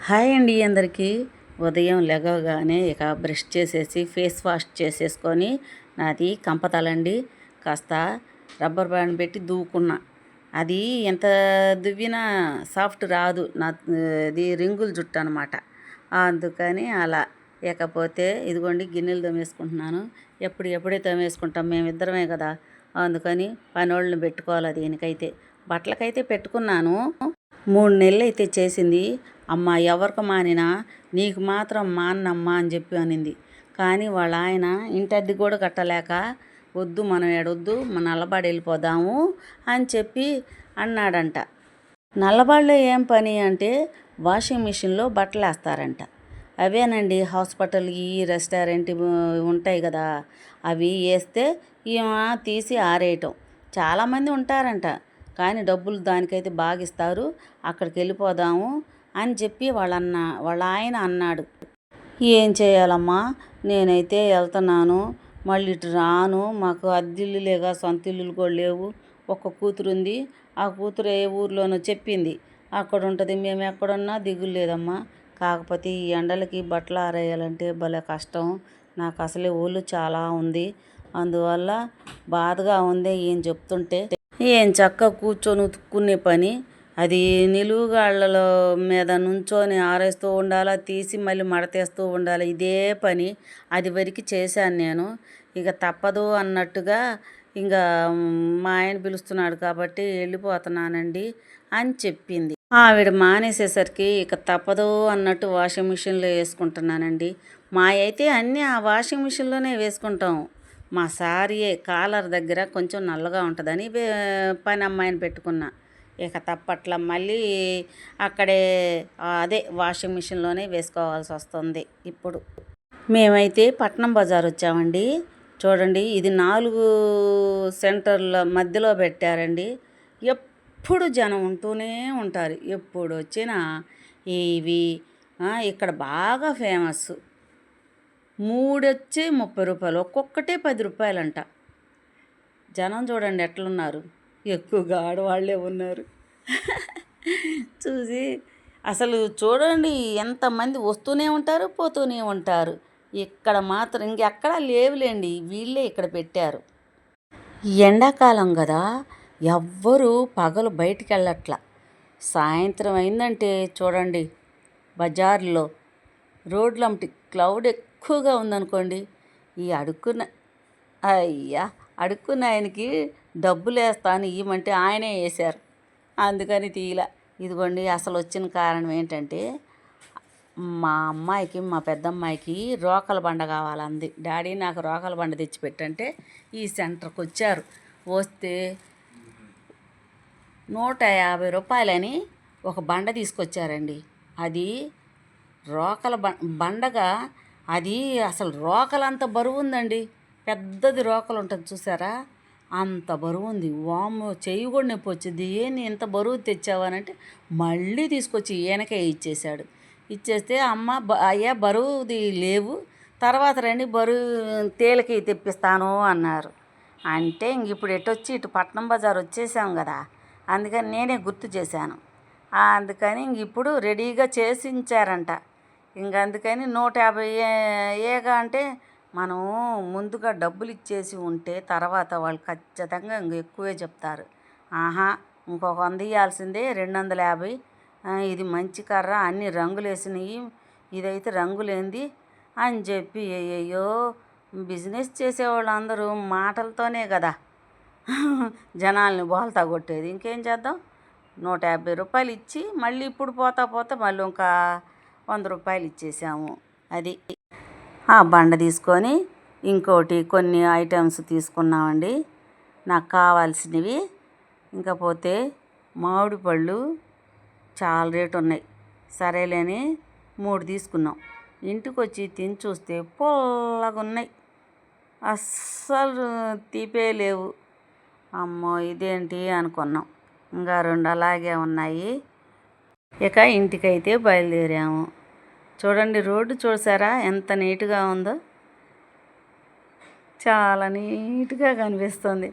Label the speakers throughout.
Speaker 1: Hi అండి అందరికీ. ఉదయం లెగవగానే ఇక బ్రష్ చేసేసి ఫేస్ వాష్ చేసేసుకొని నాది కంపతలండి కాస్త రబ్బర్ బ్యాండ్ పెట్టి దువ్వుకున్నా. అది ఎంత దువ్వినా సాఫ్ట్ రాదు. అది రింగుల జుట్టు అనమాట. అందుకని అలా. ఇకపోతే ఇదిగోండి గిన్నెలు తోమేసుకుంటున్నాను. ఎప్పుడే తోమేసుకుంటాం, మేమిద్దరమే కదా. అందుకని పనోళ్ళని పెట్టుకోవాలి. దీనికైతే బట్టలకైతే పెట్టుకున్నాను. 3 నెలలైతే చేసింది. అమ్మ ఎవరికి మానినా నీకు మాత్రం మానమ్మా అని చెప్పి అనింది. కానీ వాళ్ళ ఆయన ఇంటద్దె కూడా కట్టలేక వద్దు మనం ఏడొద్దు నల్లబాడు వెళ్ళిపోదాము అని చెప్పి అన్నాడంట. నల్లబాడులో ఏం పని అంటే వాషింగ్ మిషన్లో బట్టలు వేస్తారంట. అవేనండి హాస్పిటల్ ఈ రెస్టారెంట్ ఉంటాయి కదా, అవి వేస్తే తీసి ఆరేయటం. చాలామంది ఉంటారంట, కానీ డబ్బులు దానికైతే బాగా ఇస్తారు. అక్కడికి వెళ్ళిపోదాము అని చెప్పి వాళ్ళ ఆయన అన్నాడు. ఏం చేయాలమ్మా, నేనైతే వెళ్తున్నాను, మళ్ళీ ఇటు రాను. మాకు అద్దిల్లులేగా, సొంత ఇల్లులు కూడా లేవు. ఒక్క కూతురు ఉంది. ఆ కూతురు ఏ ఊర్లోనో చెప్పింది, అక్కడ ఉంటుంది. మేము ఎక్కడున్నా దిగులు లేదమ్మా. కాకపోతే ఈ ఎండలకి బట్టలు ఆరేయాలంటే భలే కష్టం. నాకు అసలే ఒళ్ళు చాలా ఉంది. అందువల్ల బాధగా ఉంది ఏం చెప్తుంటే. ఏం చక్కగా కూర్చొని ఉతుక్కునే పని. అది నిలువుగాళ్ళ మీద నుంచొని ఆరేస్తూ ఉండాలా, తీసి మళ్ళీ మడతేస్తూ ఉండాలి. ఇదే పని అది వరకు చేశాను నేను. ఇక తప్పదు అన్నట్టుగా ఇంకా మా ఆయన పిలుస్తున్నాడు కాబట్టి వెళ్ళిపోతున్నానండి అని చెప్పింది. ఆవిడ మానేసేసరికి ఇక తప్పదు అన్నట్టు వాషింగ్ మిషన్లో వేసుకుంటున్నానండి. మా అయితే అన్నీ ఆ వాషింగ్ మిషన్లోనే వేసుకుంటాం. మా సారీయే కాలర్ దగ్గర కొంచెం నల్లగా ఉంటుందని పని అమ్మాయిని పెట్టుకున్నా. ఇక తప్పట్లా మళ్ళీ అక్కడే అదే వాషింగ్ మిషన్లోనే వేసుకోవాల్సి వస్తుంది ఇప్పుడు. మేమైతే పట్నం బజార్ వచ్చామండి. చూడండి, ఇది 4 సెంటర్ల మధ్యలో పెట్టారండి. ఎప్పుడు జనం ఉంటూనే ఉంటారు. ఎప్పుడు వచ్చినా ఇవి ఇక్కడ బాగా ఫేమస్. 3 వచ్చి 30 రూపాయలు, ఒక్కొక్కటే 10 రూపాయలంట. జనం చూడండి ఎట్లున్నారు, ఎక్కువగా ఆడవాళ్ళే ఉన్నారు. చూసి అసలు చూడండి ఎంతమంది వస్తూనే ఉంటారు, పోతూనే ఉంటారు. ఇక్కడ మాత్రం ఇంకెక్కడా లేవులేండి, వీళ్ళే ఇక్కడ పెట్టారు. ఎండాకాలం కదా, ఎవ్వరూ పగలు బయటికి వెళ్ళట్లా. సాయంత్రం అయిందంటే చూడండి బజార్లో రోడ్లంటి క్లౌడ్ ఎక్కువగా ఉందనుకోండి. ఈ అడుక్కున్న ఆయనకి డబ్బులు వేస్తాను ఇవ్వమంటే ఆయనే వేశారు. అందుకని తీయలా. ఇదిగోండి అసలు వచ్చిన కారణం ఏంటంటే, మా అమ్మాయికి, మా పెద్దమ్మాయికి రోకల బండ కావాలంది. డాడీ నాకు రోకల బండ తెచ్చిపెట్టంటే ఈ సెంటర్కి వచ్చారు. వస్తే 150 రూపాయలని ఒక బండ తీసుకొచ్చారండి. అది రోకల బండగా, అది అసలు రోకలంత బరువు ఉందండి. పెద్దది రోకలు ఉంటుంది చూసారా, అంత బరువు ఉంది. వాము చెయ్యి కూడా నొప్పి వచ్చింది. ఏంటి ఇంత బరువు తెచ్చావనంటే మళ్ళీ తీసుకొచ్చి ఈయనకే ఇచ్చేశాడు. ఇచ్చేస్తే అయ్యా బరువుది లేవు, తర్వాత రండి బరువు తేలికి తెప్పిస్తాను అన్నారు. అంటే ఇంక ఇప్పుడు ఇటు పట్నం బజార్ వచ్చేసాం కదా, అందుకని నేనే గుర్తు చేశాను. అందుకని ఇంక ఇప్పుడు రెడీగా చేసి ఇచ్చారంట. ఇంక అందుకని 150 ఏగా అంటే మనం ముందుగా డబ్బులు ఇచ్చేసి ఉంటే తర్వాత వాళ్ళు ఖచ్చితంగా ఇంక ఎక్కువే చెప్తారు. ఇంకొక 100 ఇవ్వాల్సిందే, 250. ఇది మంచి కర్ర, అన్ని రంగులు వేసినవి, ఇదైతే రంగులేంది అని చెప్పి అయ్యో బిజినెస్ చేసేవాళ్ళు అందరూ మాటలతోనే కదా జనాల్ని బోల్తా కొట్టేది. ఇంకేం చేద్దాం. 150 రూపాయలు ఇచ్చి మళ్ళీ ఇప్పుడు పోతా మళ్ళీ ఇంకా 100 రూపాయలు ఇచ్చేసాము. అది ఆ బండ తీసుకొని ఇంకోటి కొన్ని ఐటమ్స్ తీసుకున్నామండి నాకు కావాల్సినవి. ఇంకపోతే మామిడి పళ్ళు చాలా రేటు ఉన్నాయి. సరేలేని 3 తీసుకున్నాం. ఇంటికి వచ్చి తిని చూస్తే పుల్లగా ఉన్నాయి, అస్సలు తీపే లేవు. అమ్మో ఇదేంటి అనుకున్నాం. ఇంకా 2 అలాగే ఉన్నాయి. ఇక ఇంటికైతే బయలుదేరాము. చూడండి రోడ్డు చూసారా ఎంత నీట్గా ఉందో, చాలా నీట్గా కనిపిస్తుంది.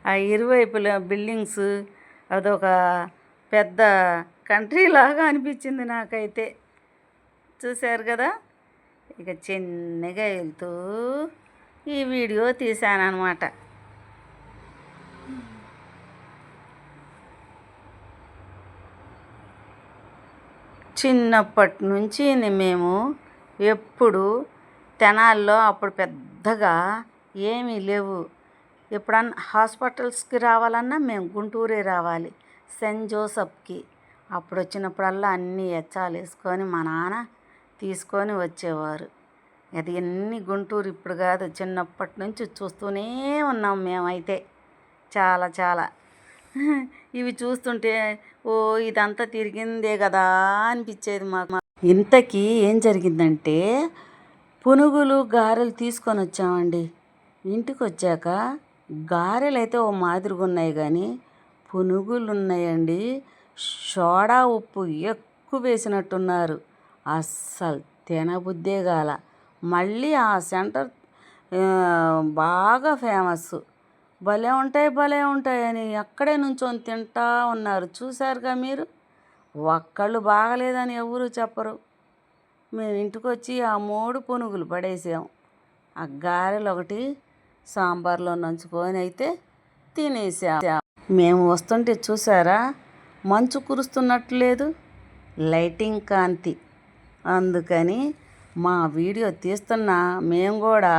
Speaker 1: ఆ ఇరువైపుల బిల్డింగ్స్, అదొక పెద్ద కంట్రీ లాగా అనిపించింది నాకైతే. చూశారు కదా. ఇక చిన్నగా వెళ్తూ ఈ వీడియో తీశానమాట. చిన్నప్పటి నుంచి మేము ఎప్పుడు తెనాల్లో అప్పుడు పెద్దగా ఏమీ లేవు. ఎప్పుడన్నా హాస్పిటల్స్కి రావాలన్నా మేము గుంటూరే రావాలి, సెయింట్ జోసెఫ్కి. అప్పుడు వచ్చినప్పుడల్లా అన్నీ ఎచ్చాలు వేసుకొని మా నాన్న తీసుకొని వచ్చేవారు. అది అన్నీ గుంటూరు ఇప్పుడు కాదు, చిన్నప్పటి నుంచి చూస్తూనే ఉన్నాం మేమైతే. చాలా చాలా ఇవి చూస్తుంటే ఓ ఇదంతా తిరిగిందే కదా అనిపించేది మాకు. ఇంతకీ ఏం జరిగిందంటే పునుగులు గారెలు తీసుకొని వచ్చామండి. ఇంటికి వచ్చాక గారెలు అయితే ఓ మాదిరిగా ఉన్నాయి, కానీ పునుగులు ఉన్నాయండి, సోడా ఉప్పు ఎక్కువ వేసినట్టున్నారు. అస్సలు తినబుద్దే కాల. మళ్ళీ ఆ సెంటర్ బాగా ఫేమస్. భలే ఉంటాయని అక్కడే నుంచొని తింటా ఉన్నారు. చూశారుగా మీరు. ఒక్కళ్ళు బాగలేదని ఎవరు చెప్పరు. మేము ఇంటికి వచ్చి ఆ 3 పునుగులు పడేసాం. ఆ గారెలు ఒకటి సాంబార్లో నంచుకొని అయితే తినేసాం. మేము వస్తుంటే చూసారా, మంచు కురుస్తున్నట్టు లేదు, లైటింగ్ కాంతి. అందుకని మా వీడియో తీస్తున్నా మేము కూడా